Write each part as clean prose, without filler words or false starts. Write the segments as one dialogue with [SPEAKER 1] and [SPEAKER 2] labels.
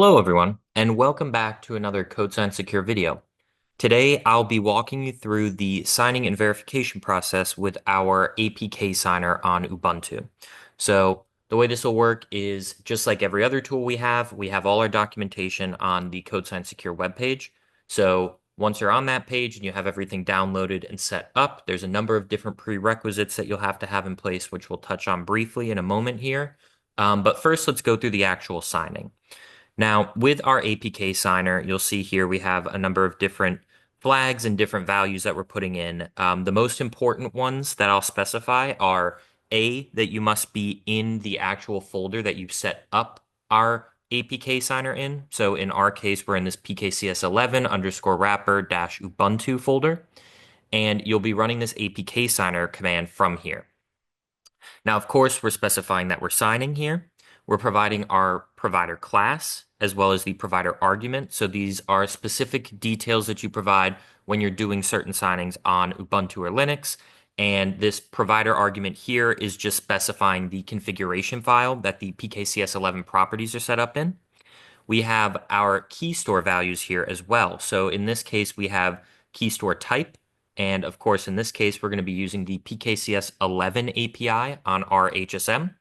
[SPEAKER 1] Hello everyone, and welcome back to another CodeSign Secure video. Today, I'll be walking you through the signing and verification process with our APK Signer on Ubuntu. So the way this will work is just like every other tool we have all our documentation on the CodeSign Secure webpage. So once you're on that page and you have everything downloaded and set up, there's a number of different prerequisites that you'll have to have in place, which we'll touch on briefly in a moment here. But first, let's go through the actual signing. Now, with our APK signer, you'll see here we have a number of different flags and different values that we're putting in. The most important ones that I'll specify are that you must be in the actual folder that you've set up our APK signer in. So in our case, we're in this pkcs11 underscore wrapper dash Ubuntu folder, and you'll be running this APK signer command from here. Now, of course, we're specifying that we're signing here. We're providing our provider class as well as the provider argument. So these are specific details that you provide when you're doing certain signings on Ubuntu or Linux. And this provider argument here is just specifying the configuration file that the PKCS11 properties are set up in. We have our key store values here as well. So in this case, we have key store type. And of course, in this case, we're going to be using the PKCS11 API on our HSM.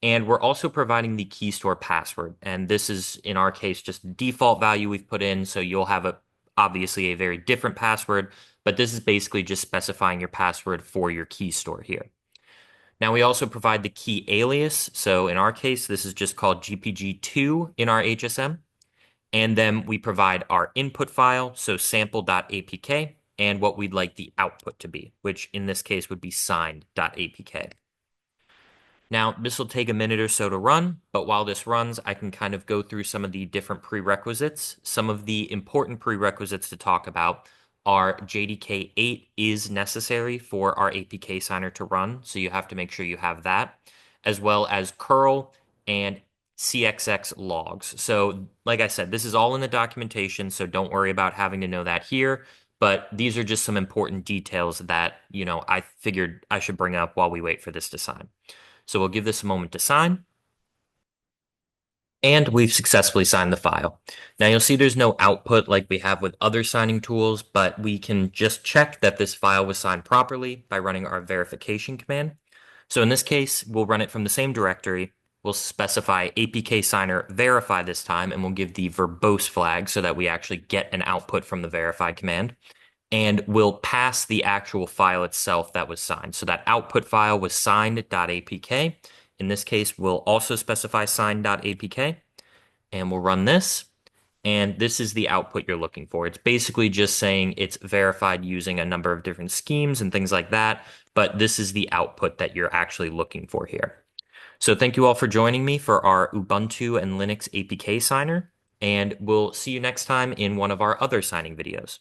[SPEAKER 1] And we're also providing the key store password. And this is, in our case, just the default value we've put in. So you'll have obviously a very different password, but this is basically just specifying your password for your key store here. Now we also provide the key alias. So in our case, this is just called GPG2 in our HSM. And then we provide our input file, so sample.apk, and what we'd like the output to be, which in this case would be signed.apk. Now, this will take a minute or so to run, but while this runs, I can kind of go through some of the different prerequisites. Some of the important prerequisites to talk about are JDK 8 is necessary for our APK signer to run, so you have to make sure you have that, as well as curl and CXX logs. So, like I said, this is all in the documentation, so don't worry about having to know that here, but these are just some important details that, I figured I should bring up while we wait for this to sign. So we'll give this a moment to sign. And we've successfully signed the file. Now you'll see there's no output like we have with other signing tools, but we can just check that this file was signed properly by running our verification command. So in this case, we'll run it from the same directory. We'll specify APK signer verify this time, and we'll give the verbose flag so that we actually get an output from the verify command. And we'll pass the actual file itself that was signed. So that output file was signed.apk. In this case, we'll also specify signed.apk, and we'll run this. And this is the output you're looking for. It's basically just saying it's verified using a number of different schemes and things like that. But this is the output that you're actually looking for here. So thank you all for joining me for our Ubuntu and Linux APK signer. And we'll see you next time in one of our other signing videos.